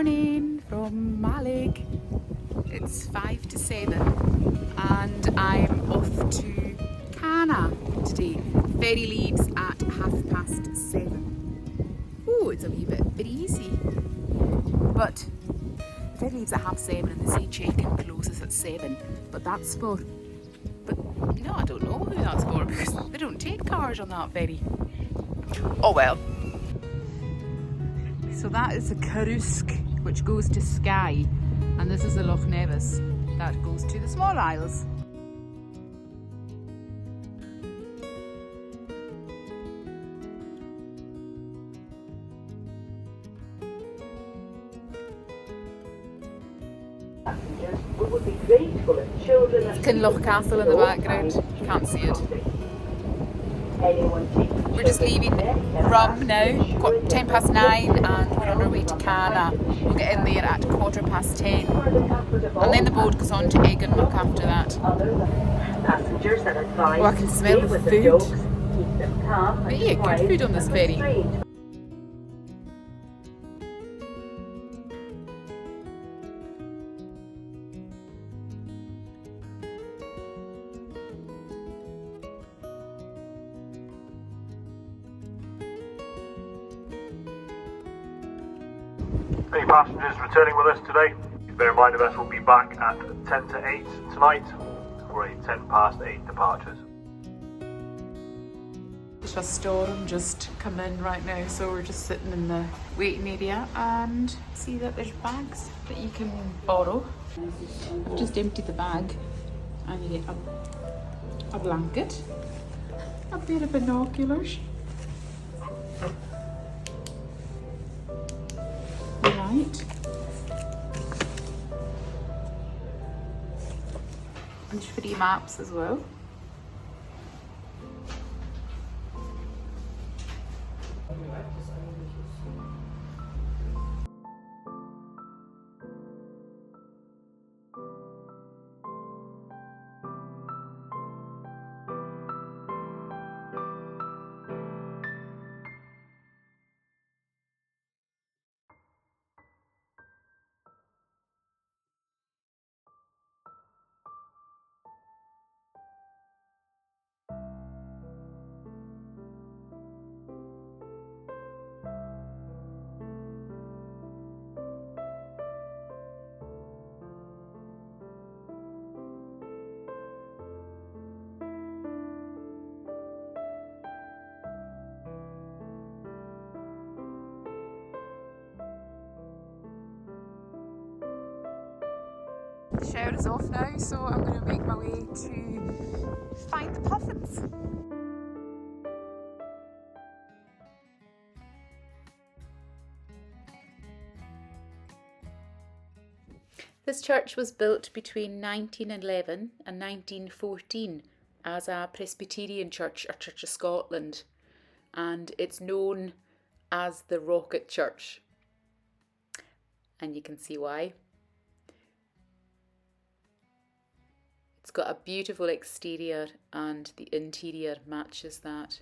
morning from Mallaig. It's 5 to 7 and I'm off to Canna today. Ferry leaves at 7:30. Oh, it's a wee bit breezy. But ferry leaves at 7:30 and the sea check-in closes at 7. But that's for... But no, I don't know who that's for because they don't take cars on that ferry. Oh well. So that is the Carusk, which goes to Skye, and this is the Loch Nevis that goes to the small isles. We would be grateful if children It's Kinloch Castle in the background. You can't see it. We're just leaving Rum now, 9:10, and we're on our way to Canna. We'll get in there at 10:15, and then the boat goes on to Egginloch after that. Passengers are advised Oh, I can smell the with food. jokes, keep them calm and Yeah, good quiet food on this and ferry. restrained. Any passengers returning with us today, bear in mind the vessel will be back at 10 to 8 tonight for a 8:10 departures. There's a storm just come in right now, so we're just sitting in the waiting area and see that there's bags that you can borrow. Just empty the bag and you get a blanket, a pair of binoculars, light, and free maps as well. The shower is off now, so I'm going to make my way to find the Puffins. This church was built between 1911 and 1914 as a Presbyterian church, or Church of Scotland, and it's known as the Rocket Church, and you can see why. It's got a beautiful exterior and the interior matches that.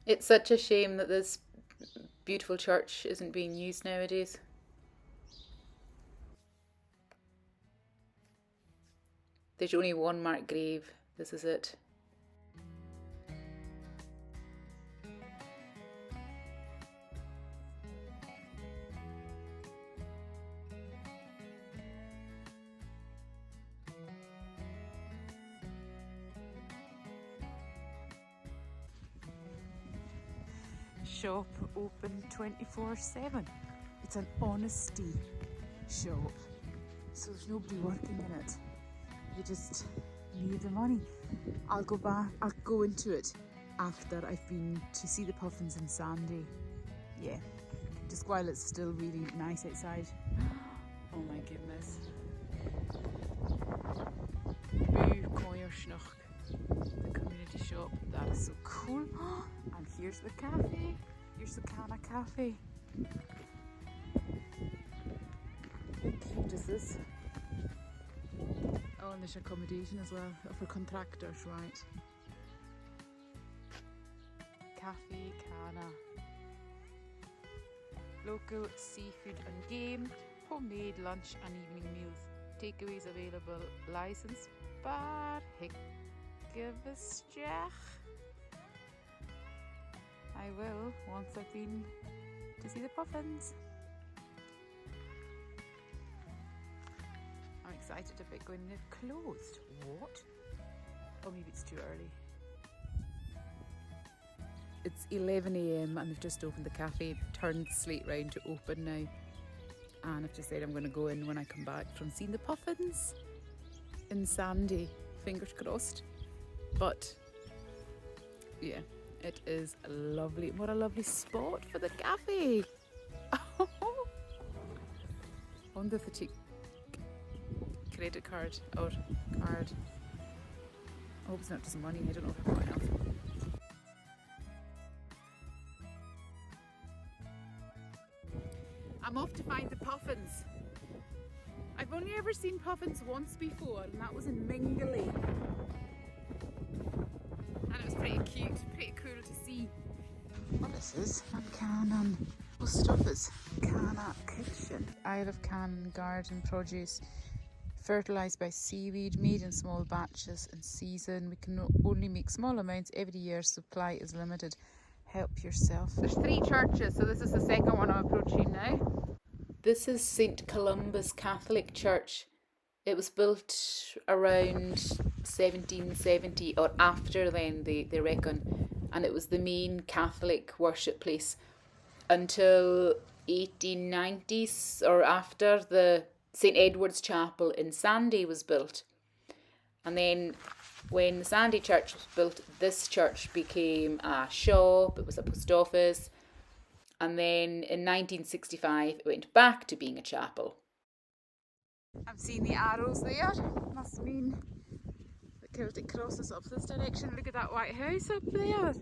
It's such a shame that this beautiful church isn't being used nowadays. There's only one marked grave. This is it. Shop open 24/7. It's an honesty shop, so there's nobody working in it. You just need the money. I'll go into it after I've been to see the Puffins in Sanday. Yeah, just while it's still really nice outside. Oh my goodness. Boo Coyersnoch, the community shop. That is so cool. And here's the cafe. Here's the Canna Cafe. How cute is this? Oh, and there's accommodation as well for contractors, right? Cafe Canna. Local seafood and game, homemade lunch and evening meals. Takeaways available. Licensed bar. Hickevisteach. I will once I've been to see the Puffins. I'm excited about going. They're closed. What? Or maybe it's too early. It's 11 AM and they've just opened the cafe. They've turned the slate round to open now. And I've just said I'm going to go in when I come back from seeing the Puffins in Sanday. Fingers crossed. But yeah, it is lovely. What a lovely spot for the cafe. I wonder if they take credit card or card. I hope it's not just money. I don't know if I've got enough. I'm off to find the Puffins. I've only ever seen Puffins once before, and that was in Mingley. And it was pretty cute, pretty cool to see. What this is, Canna post office, Canna Kitchen. Isle of Canna garden produce, fertilised by seaweed, made in small batches in season. We can only make small amounts every year, supply is limited. Help yourself. There's 3 churches, so this is the second one I'm approaching now. This is St. Columba's Catholic Church. It was built around 1770 or after then, they reckon, and it was the main Catholic worship place until 1890s or after the St. Edward's Chapel in Sanday was built. And then when the Sanday church was built, this church became a shop, it was a post office, and then in 1965 it went back to being a chapel. I've seen the arrows there, must mean the Celtic cross is up this direction. Look at that white house up there,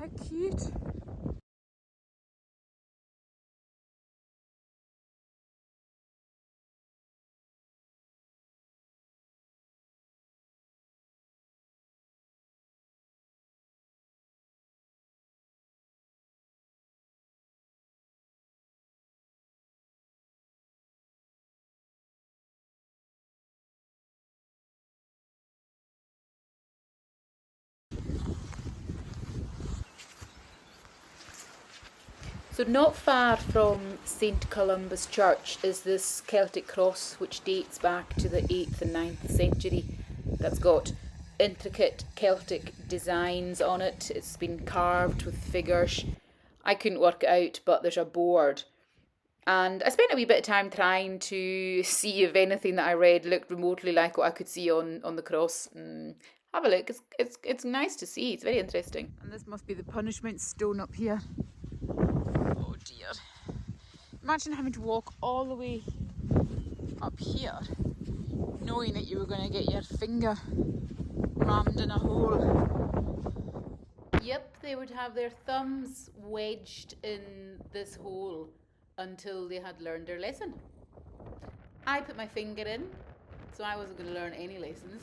how cute. So not far from St. Columba's Church is this Celtic cross which dates back to the 8th and 9th century. That's got intricate Celtic designs on it. It's been carved with figures. I couldn't work it out, but there's a board. And I spent a wee bit of time trying to see if anything that I read looked remotely like what I could see on the cross. Have a look. It's nice to see. It's very interesting. And this must be the punishment stone up here. Oh dear. Imagine having to walk all the way up here knowing that you were going to get your finger rammed in a hole. Yep, they would have their thumbs wedged in this hole until they had learned their lesson. I put my finger in, so I wasn't going to learn any lessons.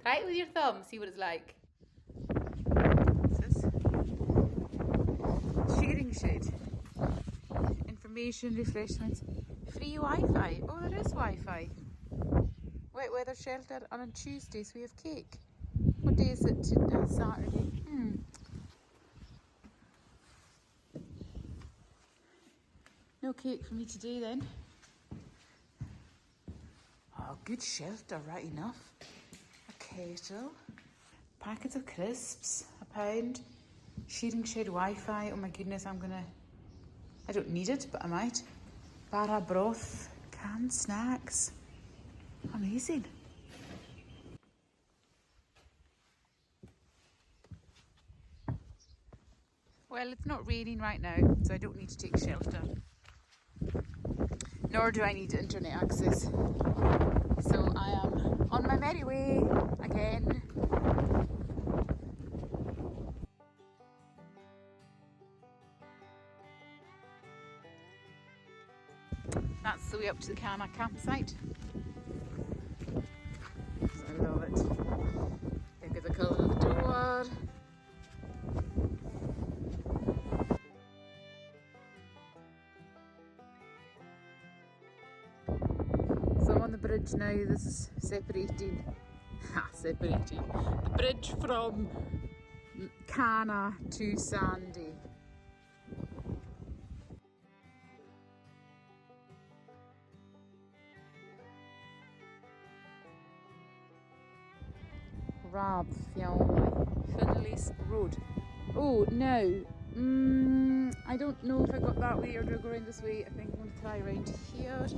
Try it with your thumb, see what it's like. Shearing shed. Information, refreshments. Free Wi-Fi. Oh, there is Wi-Fi. Wet weather shelter, and on Tuesdays we have cake. What day is it? Saturday. No cake for me today then. Oh, good shelter, right enough. A kettle. Packets of crisps, £1. Shearing shed Wi-Fi. Oh my goodness, I don't need it, but I might. Bara broth, canned snacks. Amazing. Well, it's not raining right now, so I don't need to take shelter. Nor do I need internet access. So I am on my merry way again. That's the way up to the Canna campsite. I love it. Look at the colour of the door. on the bridge now. This is separating the bridge from Canna to Sanday. Rab Finley's Road. Oh no, I don't know if I got that way or do I go around this way. I think I'm going to try around here.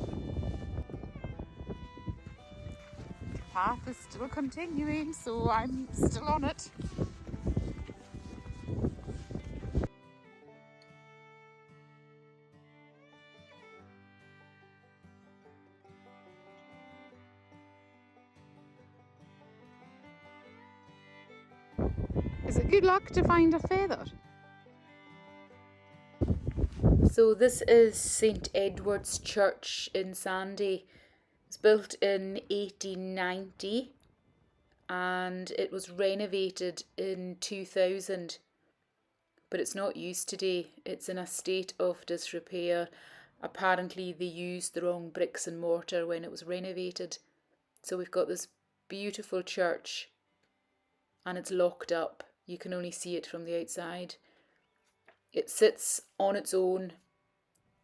The path is still continuing, so I'm still on it. Is it good luck to find a feather? So this is St Edward's Church in Sanday. It was built in 1890 and it was renovated in 2000. But it's not used today. It's in a state of disrepair. Apparently they used the wrong bricks and mortar when it was renovated. So we've got this beautiful church and it's locked up. You can only see it from the outside. It sits on its own.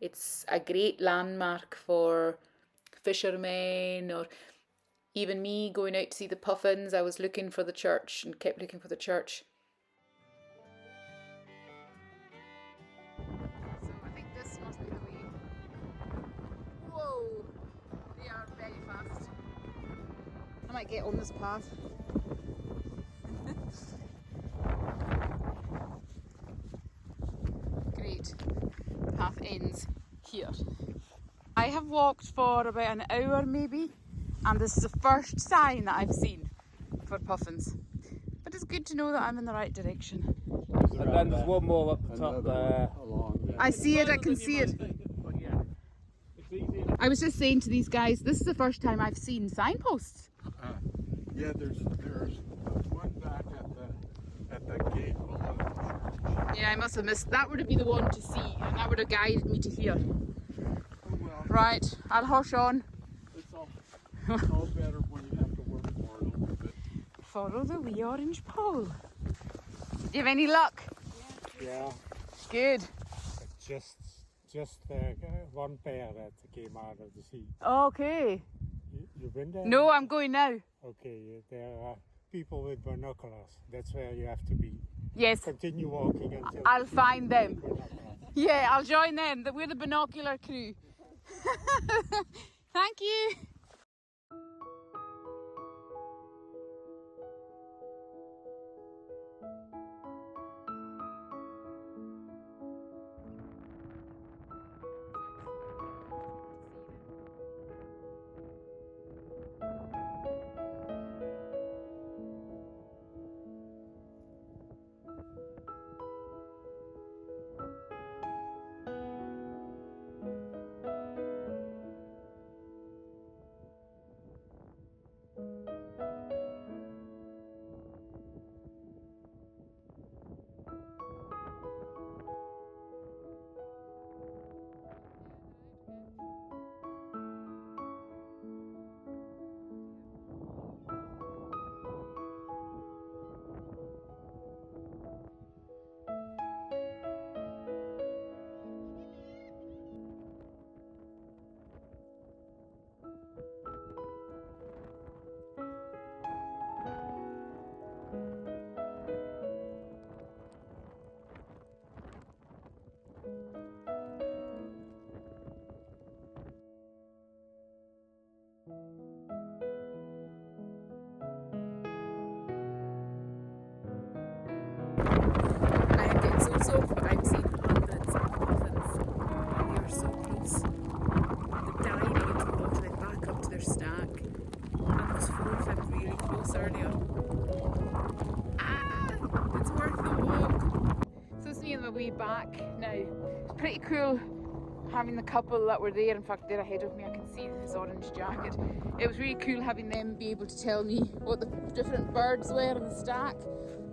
It's a great landmark for fishermen or even me going out to see the Puffins. I was looking for the church and kept looking for the church. So I think this must be the way. Whoa! They are very fast. I might get on this path. Great. The path ends here. I have walked for about an hour maybe, and this is the first sign that I've seen for puffins. But it's good to know that I'm in the right direction. And then there's one more up the top there. I see it, I can see it. I was just saying to these guys, this is the first time I've seen signposts. Yeah, there's one back at the gate below the church. Yeah, I must have missed. That would have been the one to see, and that would have guided me to here. Oh, well, Right, I'll hush on. it's all better when you have to work for it a little bit. Follow the wee orange pole. Do you have any luck? Yeah, Good. just one pair that came out of the sea. Okay. You've been there? No, I'm going now. Okay, there are people with binoculars. That's where you have to be. Yes, Continue walking until I'll find them. Yeah, I'll join them. We're the binocular crew. Thank you. I am getting so soaked, but I'm seeing hundreds of puffins. They are so close. They're diving into the water, then back up to their stack. And there was 4 of them really close earlier. Ah! It's worth the walk. So it's me on my way back now. It's pretty cool having the couple that were there. In fact, they're ahead of me. I can see his orange jacket. It was really cool having them be able to tell me what the different birds were in the stack.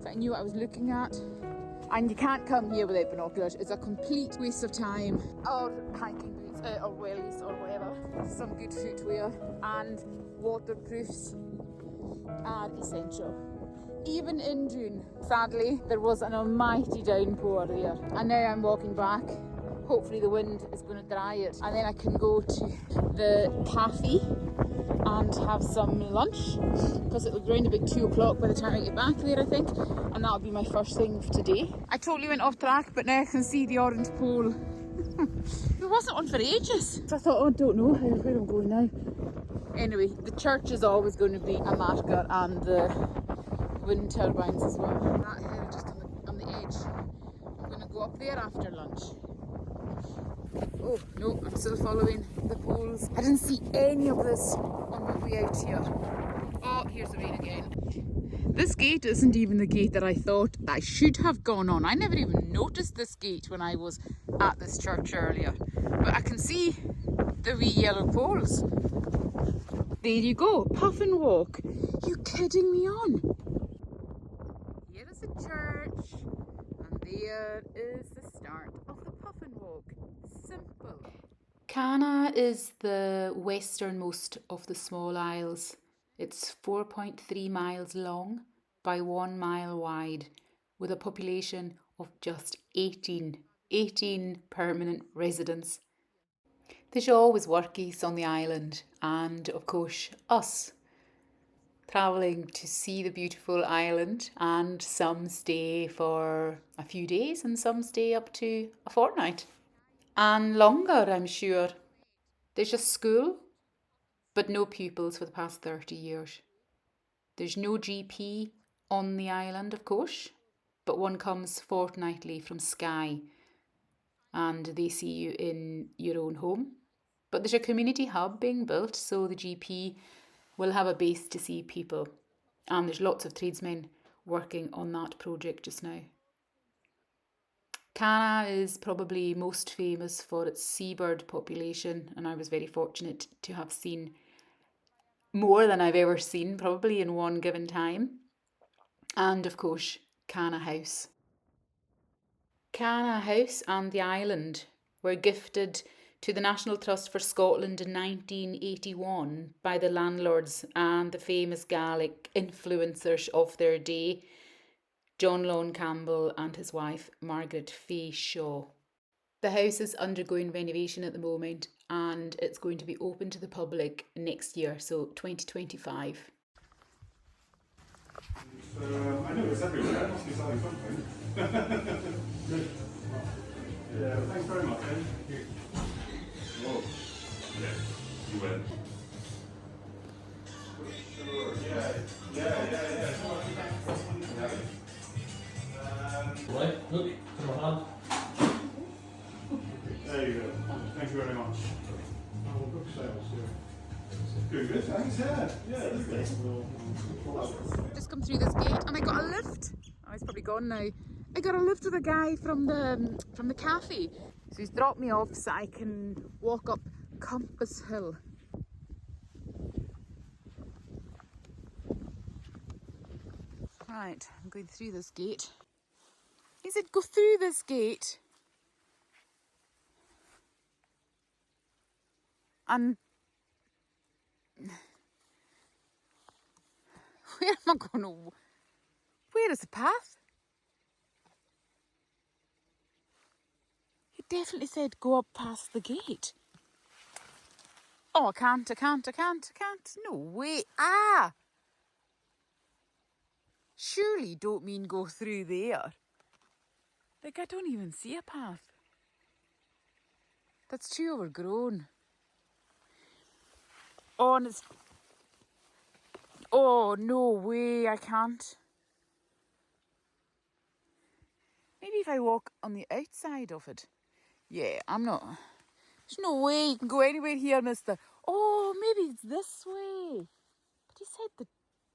So I knew what I was looking at. And you can't come here without binoculars. It's a complete waste of time. Or hiking boots. or wellies or whatever. Some good footwear and waterproofs are essential. Even in June. Sadly, there was an almighty downpour there. And now I'm walking back. Hopefully the wind is going to dry it. And then I can go to the cafe and have some lunch. Because it'll be around about 2 o'clock by the time I get back there, I think. And that'll be my first thing of today. I totally went off track, but now I can see the orange pole. There wasn't one for ages. So I thought, oh, I don't know where I'm going now. Anyway, the church is always going to be a marker, and the wind turbines as well. That hill just on the edge. I'm going to go up there after lunch. Oh no, I'm still following the poles. I didn't see any of this on my way out here. Oh, here's the rain again. This gate isn't even the gate that I thought I should have gone on. I never even noticed this gate when I was at this church earlier. But I can see the wee yellow poles. There you go, Puffin Walk. You kidding me on? Here is a church, and there is the start of the Puffin Walk. Simple. Canna is the westernmost of the small isles. It's 4.3 miles long by 1 mile wide, with a population of just 18 permanent residents. There's always workies on the island, and of course us, travelling to see the beautiful island, and some stay for a few days and some stay up to a fortnight. And longer, I'm sure. There's a school, but no pupils for the past 30 years. There's no GP on the island, of course, but one comes fortnightly from Skye, and they see you in your own home. But there's a community hub being built, so the GP will have a base to see people. And there's lots of tradesmen working on that project just now. Canna is probably most famous for its seabird population, and I was very fortunate to have seen more than I've ever seen, probably in one given time. And of course, Canna House. Canna House and the island were gifted to the National Trust for Scotland in 1981 by the landlords and the famous Gaelic influencers of their day, John Lawn Campbell and his wife Margaret Fay Shaw. The house is undergoing renovation at the moment, and it's going to be open to the public next year, so 2025. I know it's everywhere. It must be selling something. Good. Yeah, thanks very much. Thank you. Oh, yeah, you win. Sure. Yeah. Right, look, to my hand. There you go. Thank you very much. Our book sales, Good, thanks, yeah. Just come through this gate and I got a lift. Oh, he's probably gone now. I got a lift with a guy from the cafe. So he's dropped me off so I can walk up Compass Hill. Right, I'm going through this gate. He said, go through this gate. And where am I going to? Where is the path? He definitely said go up past the gate. Oh, I can't. No way. Ah! Surely don't mean go through there. Like, I don't even see a path. That's too overgrown. Oh, and it's... Oh, no way, I can't. Maybe if I walk on the outside of it. Yeah, I'm not... There's no way you can go anywhere here, mister. Oh, maybe it's this way. But he said the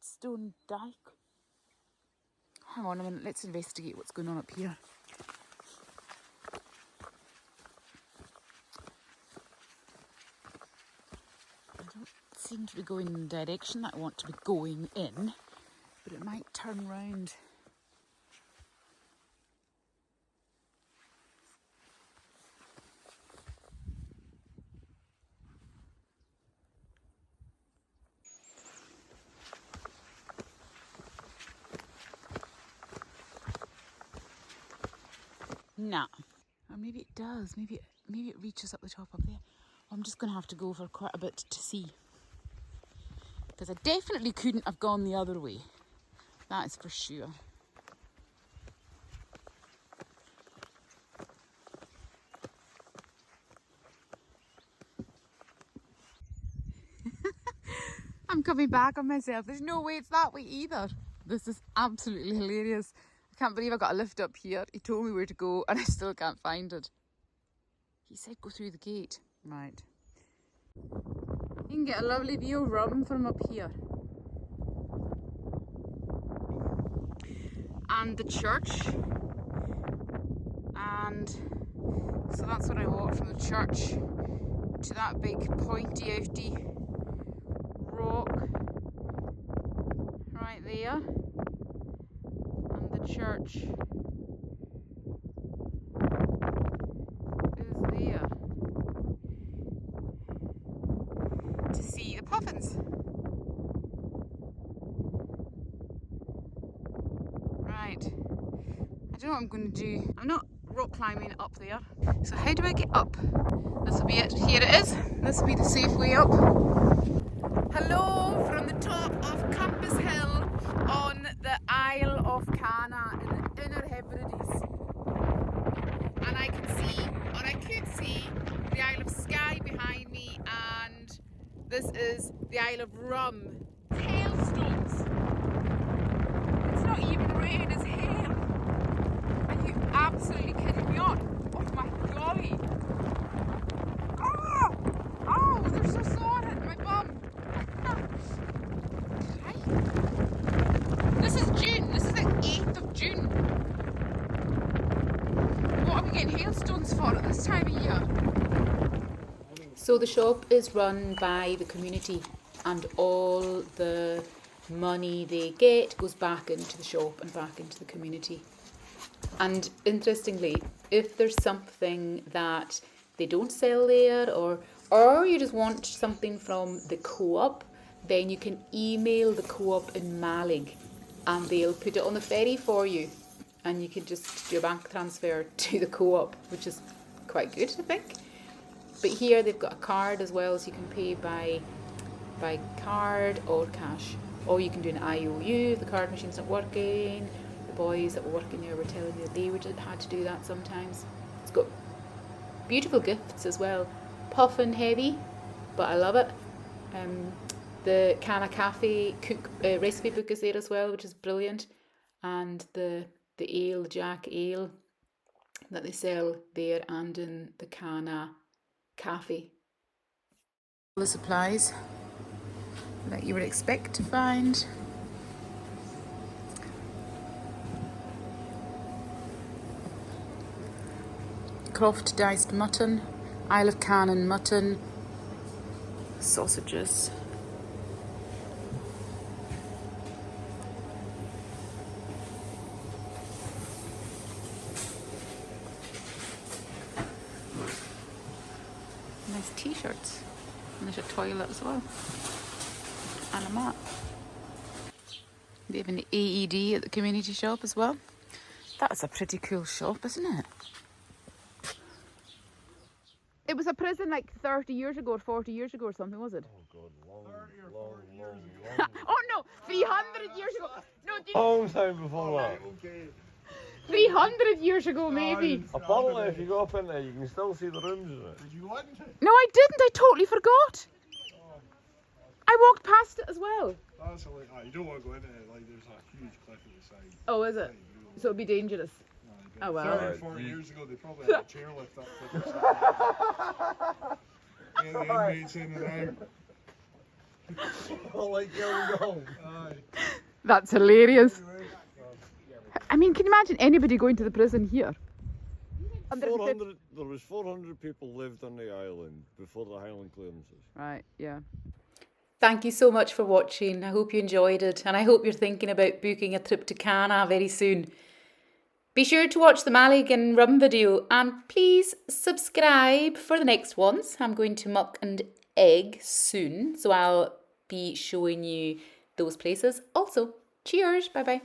stone dike. Hang on a minute, let's investigate what's going on up here. I don't seem to be going in the direction that I want to be going in, but it might turn round. Nah. Or maybe it does. Maybe it reaches up the top up there. I'm just going to have to go for quite a bit to see. Because I definitely couldn't have gone the other way. That is for sure. I'm coming back on myself. There's no way it's that way either. This is absolutely hilarious. I can't believe I got a lift up here. He told me where to go and I still can't find it. He said go through the gate. Right. You can get a lovely view of Rum from up here. And the church. And so that's when I walked from the church to that big pointy outy rock right there. And the church is there. To see the Puffins. Right. I don't know what I'm going to do. I'm not rock climbing up there. So how do I get up? This will be it. Here it is. This will be the safe way up. Hello from the top of Campus Hill on the Isle of Canna in the Inner Hebrides. And I can see, or I could see, the Isle of Skye behind me, and this is the Isle of Rum. Hailstones. It's not even rain, it's hail. Are you absolutely kidding me on? Oh my golly. Oh! Oh, they're so sore at my bum. This is June. This is the 8th of June. What are we getting hailstones for at this time of year? So the shop is run by the community and all the money they get goes back into the shop and back into the community. And interestingly, if there's something that they don't sell there or you just want something from the co-op, then you can email the co-op in Mallaig and they'll put it on the ferry for you and you can just do a bank transfer to the co-op, which is quite good, I think. But here they've got a card as well, so you can pay by card or cash, or you can do an IOU if the card machine's not working. The boys that were working there were telling me that they had to do that sometimes. It's got beautiful gifts as well. Puffin heavy, but I love it. The Canna Cafe recipe book is there as well, which is brilliant. And the ale, the Jack ale that they sell there and in the Canna Cafe. All the supplies that you would expect to find. Croft diced mutton, Isle of Cannon mutton, sausages. Nice t-shirts. And there's a toilet as well. And a mat. They have an AED at the community shop as well. That's a pretty cool shop, isn't it? It was a prison like 30 years ago or 40 years ago or something, was it? Oh God, long. Oh no, 300 years ago. No, Long time before that. 300 years ago maybe. Apparently if you go up in there you can still see the rooms in it. Did you go into it? No, I didn't. I totally forgot. I walked past it as well. That's like, you don't want to go into it, like there's a huge cliff at the side. Oh, is it? So it'd be dangerous. Oh well. 30 or 40 years ago they probably had a chairlift up to get the inmates in and out. Like going home. That's hilarious. I mean, can you imagine anybody going to the prison here? 400, there was 400 people lived on the island before the Highland clearances. Right, yeah. Thank you so much for watching. I hope you enjoyed it and I hope you're thinking about booking a trip to Canna very soon. Be sure to watch the Mallaig and Rum video and please subscribe for the next ones. I'm going to Muck and Egg soon, so I'll be showing you those places. Also, cheers, bye bye.